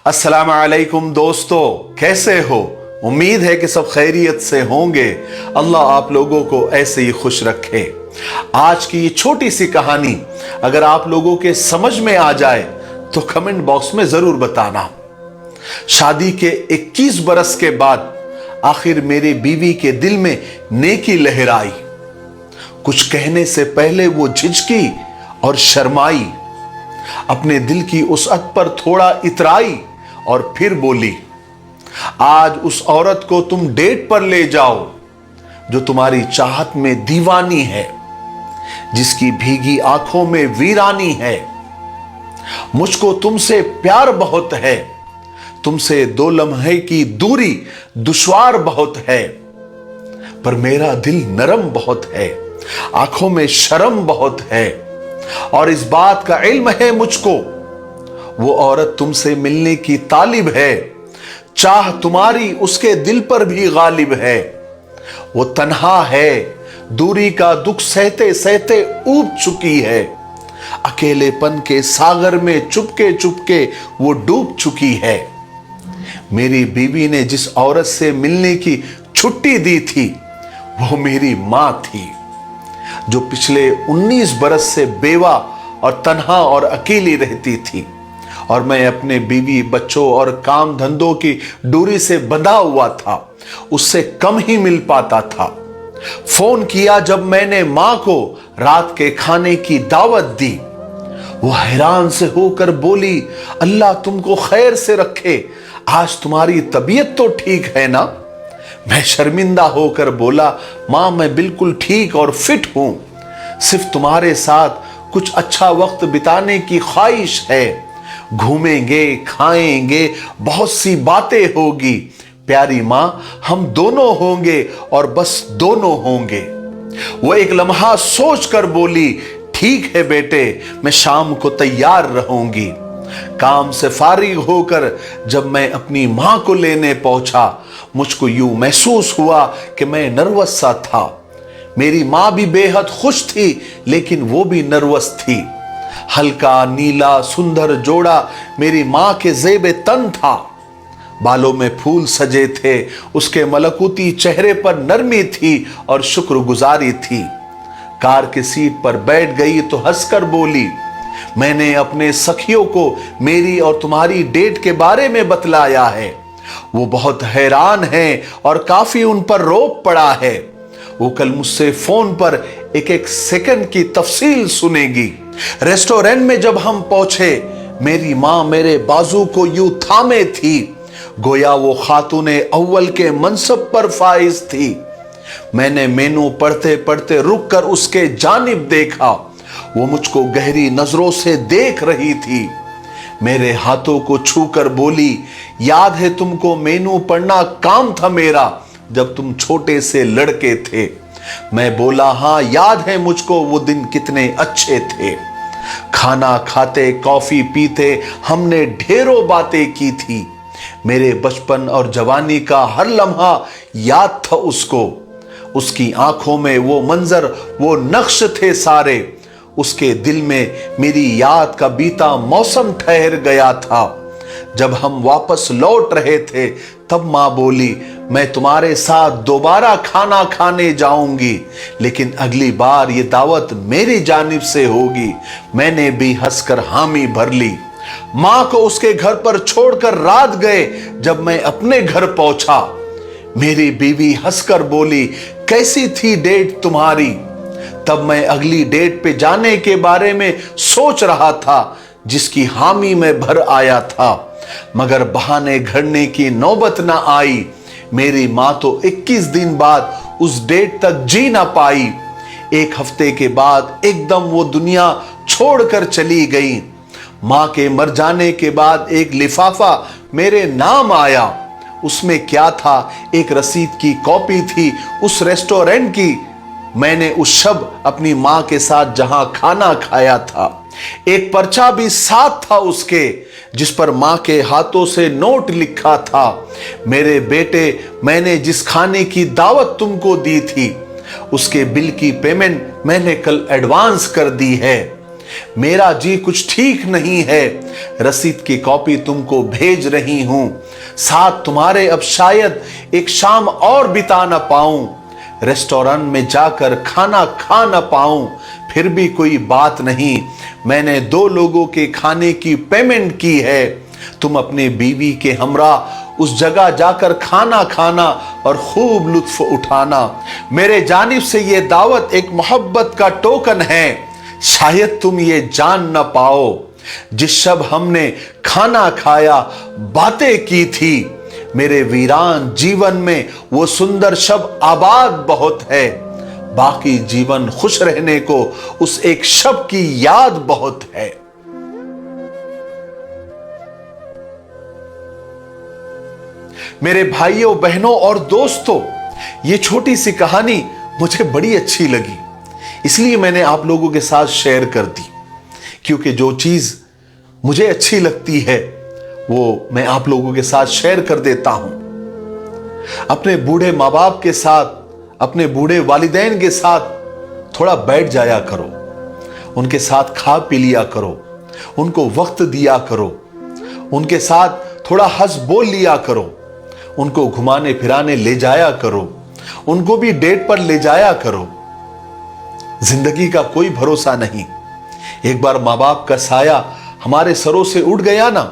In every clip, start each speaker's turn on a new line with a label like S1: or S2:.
S1: अस्सलाम वालेकुम दोस्तों, कैसे हो? उम्मीद है कि सब खैरियत से होंगे। अल्लाह आप लोगों को ऐसे ही खुश रखे। आज की ये छोटी सी कहानी अगर आप लोगों के समझ में आ जाए तो कमेंट बॉक्स में जरूर बताना। शादी के 21 बरस के बाद आखिर मेरी बीवी के दिल में नेकी लहराई। कुछ कहने से पहले वो झिझकी और शर्माई, अपने दिल की वसअत पर थोड़ा इतराई और फिर बोली, आज उस औरत को तुम डेट पर ले जाओ जो तुम्हारी चाहत में दीवानी है, जिसकी भीगी आंखों में वीरानी है। मुझको तुमसे प्यार बहुत है, तुमसे 2 लम्हे की दूरी दुश्वार बहुत है, पर मेरा दिल नरम बहुत है, आंखों में शर्म बहुत है, और इस बात का इल्म है मुझको वो औरत तुमसे मिलने की तालिब है, चाह तुम्हारी उसके दिल पर भी गालिब है। वो तन्हा है, दूरी का दुख सहते सहते ऊब चुकी है, अकेलेपन के सागर में चुपके चुपके वो डूब चुकी है। मेरी बीवी ने जिस औरत से मिलने की छुट्टी दी थी वो मेरी मां थी, जो पिछले 19 बरस से बेवा और तन्हा और अकेली रहती थी, और मैं अपने बीवी बच्चों और काम धंधों की दूरी से बंधा हुआ था, उससे कम ही मिल पाता था। फोन किया जब मैंने मां को रात के खाने की दावत दी, वो हैरान से होकर बोली, अल्लाह तुमको खैर से रखे, आज तुम्हारी तबीयत तो ठीक है ना? मैं शर्मिंदा होकर बोला, मां मैं बिल्कुल ठीक और फिट हूं, सिर्फ तुम्हारे साथ कुछ अच्छा वक्त बिताने की ख्वाहिश है। घूमेंगे, खाएंगे, बहुत सी बातें होगी, प्यारी मां हम दोनों होंगे और बस दोनों होंगे। वो एक लम्हा सोच कर बोली, ठीक है बेटे, मैं शाम को तैयार रहूंगी। काम से फारिग होकर जब मैं अपनी मां को लेने पहुंचा, मुझको यूं महसूस हुआ कि मैं नर्वस सा था। मेरी मां भी बेहद खुश थी, लेकिन वो भी नर्वस थी। हल्का नीला सुंदर जोड़ा मेरी मां के जेबे तन था, बालों में फूल सजे थे, उसके मलकूती चेहरे पर नरमी थी और शुक्रगुजारी थी। कार की सीट पर बैठ गई तो हंसकर बोली, मैंने अपने सखियों को मेरी और तुम्हारी डेट के बारे में बतलाया है, वो बहुत हैरान हैं और काफी उन पर रोब पड़ा है। वो कल मुझसे फोन पर एक एक सेकंड की तफसील सुनेगी। रेस्टोरेंट में जब हम पहुंचे, मेरी मां मेरे बाजू को यूं थामे थी, गोया वो खातूने अव्वल के मनसब पर फाइज थी। मैंने मेनू पढ़ते पढ़ते रुक कर उसके जानिब देखा, वो मुझको गहरी नजरों से देख रही थी। मेरे हाथों को छूकर बोली, याद है तुमको मेनू पढ़ना काम था मेरा जब तुम छोटे से लड़के थे? मैं बोला, हां याद है मुझको, वो दिन कितने अच्छे थे। खाना खाते, कॉफी पीते हमने ढेरों बातें की थी। मेरे बचपन और जवानी का हर लम्हा याद था उसको। उसकी आंखों में वो मंजर, वो नक्श थे सारे। उसके दिल में मेरी याद का बीता मौसम ठहर गया था। जब हम वापस लौट रहे थे तब मां बोली, मैं तुम्हारे साथ दोबारा खाना खाने जाऊंगी, लेकिन अगली बार ये दावत मेरी जानिब से होगी। मैंने भी हंसकर हामी भर ली। मां को उसके घर पर छोड़कर रात गए। जब मैं अपने घर पहुंचा, मेरी बीवी हंसकर बोली, कैसी थी डेट तुम्हारी? तब मैं अगली डेट पे जाने के बारे में सोच रहा था, जिसकी हामी में भर आया था, मगर बहाने घड़ने की नौबत ना आई। मेरी मां तो 21 दिन बाद उस डेट तक जी ना पाई। 1 हफ्ते के बाद एकदम वो दुनिया छोड़कर चली गई। मां के मर जाने के बाद एक लिफाफा मेरे नाम आया। उसमें क्या था? एक रसीद की कॉपी थी उस रेस्टोरेंट की। मैंने उस शब अपनी मां के साथ जहां खाना खाया था। एक पर्चा भी साथ था उसके, जिस पर मां के हाथों से नोट लिखा था, मेरे बेटे मैंने जिस खाने की दावत तुमको दी थी उसके बिल की पेमेंट मैंने कल एडवांस कर दी है। मेरा जी कुछ ठीक नहीं है, रसीद की कॉपी तुमको भेज रही हूं, साथ तुम्हारे अब शायद एक शाम और बिता ना पाऊं, रेस्टोरेंट में जाकर खाना खा ना पाऊं, फिर भी कोई बात नहीं, मैंने 2 लोगों के खाने की पेमेंट की है, तुम अपने बीवी के हमरा उस जगह जाकर खाना खाना और खूब लुत्फ उठाना। मेरे जानिब से ये दावत एक मोहब्बत का टोकन है, शायद तुम ये जान ना पाओ, जिस शब हमने खाना खाया बातें की थी, मेरे वीरान जीवन में वो सुंदर शब आबाद बहुत है, बाकी जीवन खुश रहने को उस एक शब की याद बहुत है। मेरे भाइयों बहनों और दोस्तों, ये छोटी सी कहानी मुझे बड़ी अच्छी लगी, इसलिए मैंने आप लोगों के साथ शेयर कर दी, क्योंकि जो चीज मुझे अच्छी लगती है वो मैं आप लोगों के साथ शेयर कर देता हूं। अपने बूढ़े माँ बाप के साथ, अपने बूढ़े वालिदैन के साथ थोड़ा बैठ जाया करो, उनके साथ खा पी लिया करो, उनको वक्त दिया करो, उनके साथ थोड़ा हंस बोल लिया करो, उनको घुमाने फिराने ले जाया करो, उनको भी डेट पर ले जाया करो। जिंदगी का कोई भरोसा नहीं, एक बार माँ बाप का साया हमारे सरों से उड़ गया ना,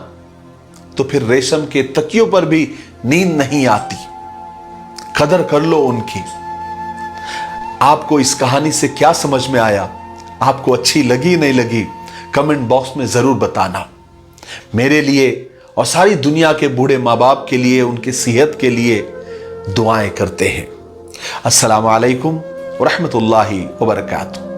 S1: तो फिर रेशम के तकियों पर भी नींद नहीं आती। कदर कर लो उनकी। आपको इस कहानी से क्या समझ में आया, आपको अच्छी लगी नहीं लगी, कमेंट बॉक्स में जरूर बताना। मेरे लिए और सारी दुनिया के बूढ़े माँ बाप के लिए, उनकी सेहत के लिए दुआएं करते हैं। अस्सलामु अलैकुम व रहमतुल्लाहि व बरकातुहू।